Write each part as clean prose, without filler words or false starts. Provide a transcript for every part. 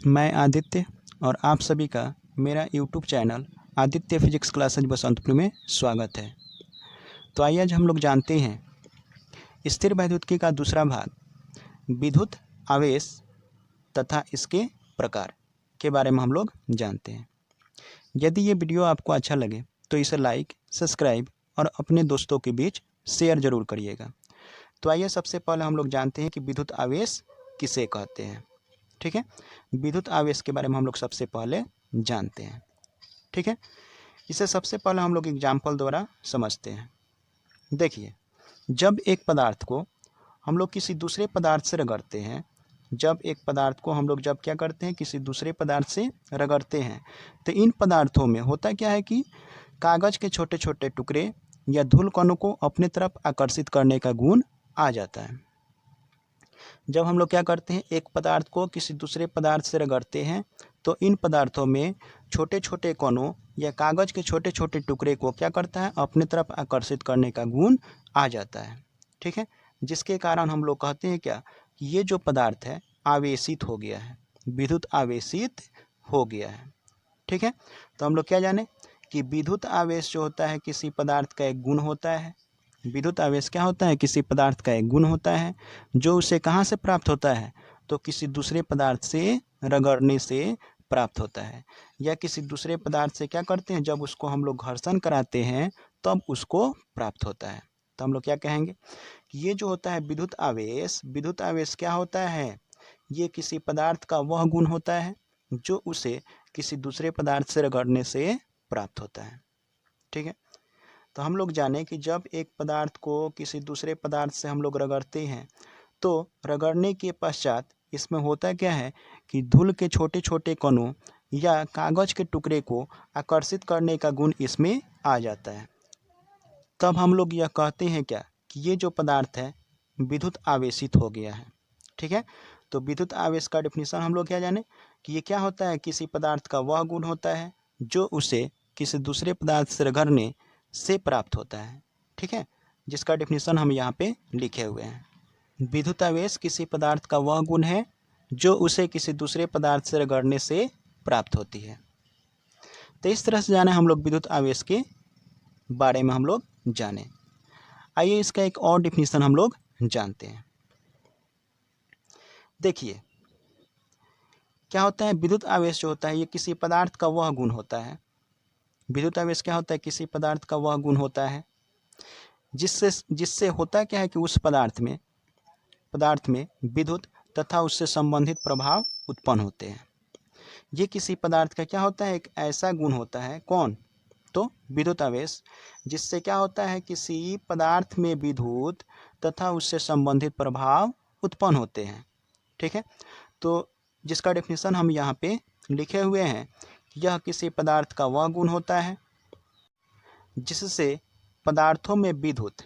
मैं आदित्य और आप सभी का मेरा YouTube channel Aditya physics classes Basantpur में स्वागत है। तो आइए आज हम लोग जानते हैं स्थिर वैद्युतिकी का दूसरा भाग विद्युत आवेश तथा इसके प्रकार के बारे में हम लोग जानते हैं। यदि ये वीडियो आपको अच्छा लगे तो इसे लाइक, सब्सक्राइब और अपने दोस्तों के बीच शेयर ज़रूर करिएगा। तो आइए सबसे पहले हम लोग जानते हैं कि विद्युत आवेश किसे कहते हैं। ठीक है, विद्युत आवेश के बारे में हम लोग सबसे पहले जानते हैं। ठीक है, इसे सबसे पहले हम लोग एग्जाम्पल द्वारा समझते हैं। देखिए, जब एक पदार्थ को हम लोग किसी दूसरे पदार्थ से रगड़ते हैं, जब एक पदार्थ को हम लोग जब क्या करते हैं किसी दूसरे पदार्थ से रगड़ते हैं, तो इन पदार्थों में होता क्या है कि कागज़ के छोटे छोटे टुकड़े या धूल कणों को अपने तरफ आकर्षित करने का गुण आ जाता है। जब हम लोग क्या करते हैं एक पदार्थ को किसी दूसरे पदार्थ से रगड़ते हैं तो इन पदार्थों में छोटे छोटे कणों या कागज़ के छोटे छोटे टुकड़े को क्या करता है अपने तरफ आकर्षित करने का गुण आ जाता है। ठीक है, जिसके कारण हम लोग कहते हैं क्या कि ये जो पदार्थ है आवेशित हो गया है, विद्युत आवेशित हो गया है। ठीक है, तो हम लोग क्या जाने कि विद्युत आवेश जो होता है किसी पदार्थ का एक गुण होता है। विद्युत आवेश क्या होता है किसी पदार्थ का एक गुण होता है जो उसे कहाँ से प्राप्त होता है, तो किसी दूसरे पदार्थ से रगड़ने से प्राप्त होता है, या किसी दूसरे पदार्थ से क्या करते हैं जब उसको हम लोग घर्षण कराते हैं तब उसको प्राप्त होता है। तो हम लोग क्या कहेंगे कि ये जो होता है विद्युत आवेश क्या होता है, ये किसी पदार्थ का वह गुण होता है जो उसे किसी दूसरे पदार्थ से रगड़ने से प्राप्त होता है। ठीक है, तो हम लोग जाने कि जब एक पदार्थ को किसी दूसरे पदार्थ से हम लोग रगड़ते हैं तो रगड़ने के पश्चात इसमें होता क्या है कि धूल के छोटे छोटे कणों या कागज़ के टुकड़े को आकर्षित करने का गुण इसमें आ जाता है। तब हम लोग यह कहते हैं क्या कि ये जो पदार्थ है विद्युत आवेशित हो गया है। ठीक है, तो विद्युत आवेश का डेफिनेशन हम लोग क्या जाने कि ये क्या होता है किसी पदार्थ का वह गुण होता है जो उसे किसी दूसरे पदार्थ से रगड़ने से प्राप्त होता है। ठीक है, जिसका डेफिनेशन हम यहाँ पे लिखे हुए हैं। विद्युत आवेश किसी पदार्थ का वह गुण है जो उसे किसी दूसरे पदार्थ से रगड़ने से प्राप्त होती है। तो इस तरह से जाने हम लोग विद्युत आवेश के बारे में हम लोग जाने। आइए इसका एक और डेफिनेशन हम लोग जानते हैं। देखिए क्या होता है विद्युत आवेश जो होता है ये किसी पदार्थ का वह गुण होता है। विद्युत आवेश क्या होता है किसी पदार्थ का वह गुण होता है जिससे होता क्या है कि उस पदार्थ में विद्युत तथा उससे संबंधित प्रभाव उत्पन्न होते हैं। ये किसी पदार्थ का क्या होता है एक ऐसा गुण होता है, कौन, तो विद्युत आवेश, जिससे क्या होता है किसी पदार्थ में विद्युत तथा उससे संबंधित प्रभाव उत्पन्न होते हैं। ठीक है, तो जिसका डेफिनेशन हम यहाँ पे लिखे हुए हैं, यह किसी पदार्थ का वह गुण होता है जिससे पदार्थों में विद्युत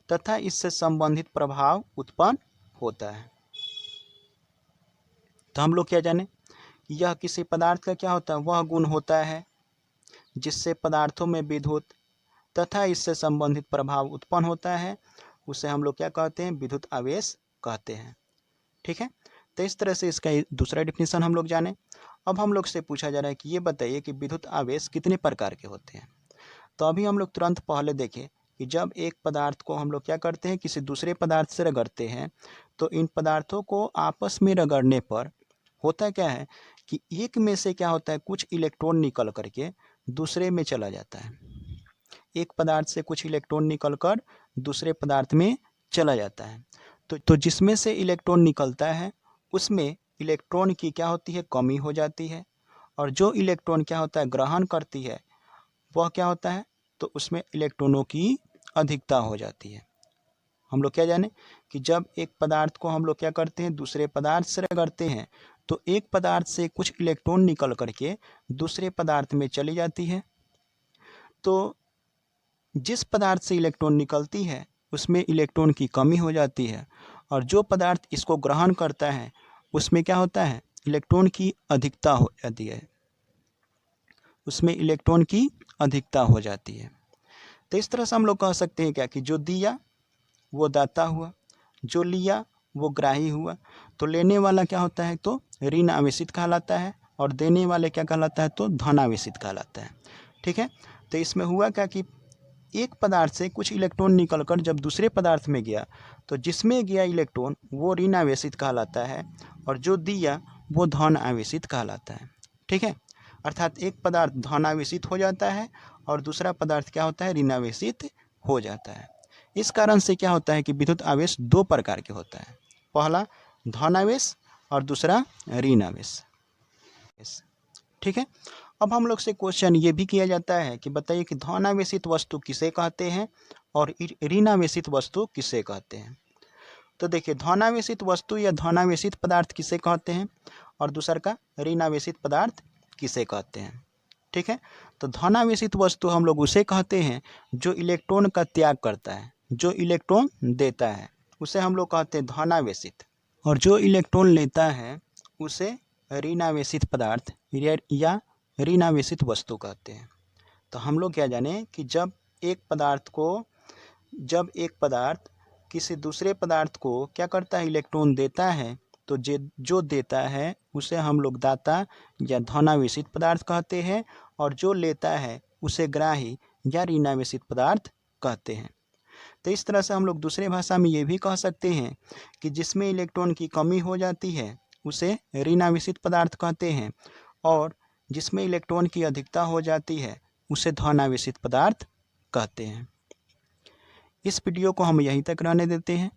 तथा इससे संबंधित प्रभाव उत्पन्न होता है। तो हम लोग क्या जाने यह किसी पदार्थ का क्या होता है वह गुण होता है जिससे पदार्थों में विद्युत तथा इससे संबंधित प्रभाव उत्पन्न होता है, उसे हम लोग क्या कहते हैं विद्युत आवेश कहते हैं। ठीक है, तो इस तरह से इसका दूसरा डेफिनेशन हम लोग जाने। अब हम लोग से पूछा जा रहा है कि ये बताइए कि विद्युत आवेश कितने प्रकार के होते हैं। तो अभी हम लोग तुरंत पहले देखें कि जब एक पदार्थ को हम लोग क्या करते हैं किसी दूसरे पदार्थ से रगड़ते हैं तो इन पदार्थों को आपस में रगड़ने पर होता क्या है कि एक में से क्या होता है कुछ इलेक्ट्रॉन निकल करके दूसरे में चला जाता है। एक पदार्थ से कुछ इलेक्ट्रॉन निकलकर दूसरे पदार्थ में चला जाता है। तो जिसमें से इलेक्ट्रॉन निकलता है उसमें इलेक्ट्रॉन की क्या होती है कमी हो जाती है, और जो इलेक्ट्रॉन क्या होता है ग्रहण करती है वह क्या होता है तो उसमें इलेक्ट्रॉनों की अधिकता हो जाती है। हम लोग क्या जाने कि जब एक पदार्थ को हम लोग क्या करते हैं दूसरे पदार्थ से रगड़ते हैं तो एक पदार्थ से कुछ इलेक्ट्रॉन निकल करके दूसरे पदार्थ में चली जाती है। तो जिस पदार्थ से इलेक्ट्रॉन निकलती है उसमें इलेक्ट्रॉन की कमी हो जाती है, और जो पदार्थ इसको ग्रहण करता है उसमें क्या होता है इलेक्ट्रॉन की अधिकता हो जाती है, उसमें इलेक्ट्रॉन की अधिकता हो जाती है। तो इस तरह से हम लोग कह सकते हैं क्या कि जो दिया वो दाता हुआ, जो लिया वो ग्राही हुआ। तो लेने वाला क्या होता है, तो ऋण आवेशित कहलाता है, और देने वाले क्या कहलाता है, तो धन आवेशित कहलाता है। ठीक है। तो इसमें हुआ क्या कि एक पदार्थ से कुछ इलेक्ट्रॉन निकलकर जब दूसरे पदार्थ में गया, तो जिसमें गया इलेक्ट्रॉन वो ऋण आवेशित कहलाता है, और जो दिया वो धन आवेशित कहलाता है। ठीक है। अर्थात एक पदार्थ धन आवेशित हो जाता है और दूसरा पदार्थ क्या होता है, ऋण आवेशित हो जाता है। इस कारण से क्या होता है कि विद्युत आवेश दो प्रकार के होता है, पहला धन आवेश और दूसरा ऋण आवेश। ठीक है। अब हम लोग से क्वेश्चन ये भी किया जाता है कि बताइए कि धन आवेशित वस्तु किसे कहते हैं और ऋण आवेशित वस्तु किसे कहते हैं। तो देखिए, धन आवेशित वस्तु या धन आवेशित पदार्थ किसे कहते हैं और दूसरा का ऋण आवेशित पदार्थ किसे कहते हैं। ठीक है। तो धन आवेशित वस्तु हम लोग उसे कहते हैं जो इलेक्ट्रॉन का त्याग करता है, जो इलेक्ट्रॉन देता है उसे हम लोग कहते हैं धन आवेशित, और जो इलेक्ट्रॉन लेता है उसे ऋण आवेशित पदार्थ या ऋण आवेशित वस्तु कहते हैं। तो हम लोग क्या जाने कि जब एक पदार्थ किसी दूसरे पदार्थ को क्या करता है, इलेक्ट्रॉन देता है, तो जो देता है उसे हम लोग दाता या धन आवेशित पदार्थ कहते हैं, और जो लेता है उसे ग्राही या ऋण आवेशित पदार्थ कहते हैं। तो इस तरह से हम लोग दूसरे भाषा में ये भी कह सकते हैं कि जिसमें इलेक्ट्रॉन की कमी हो जाती है उसे ऋण आवेशित पदार्थ कहते हैं, और जिसमें इलेक्ट्रॉन की अधिकता हो जाती है उसे धन आवेशित पदार्थ कहते हैं। इस वीडियो को हम यहीं तक रहने देते हैं।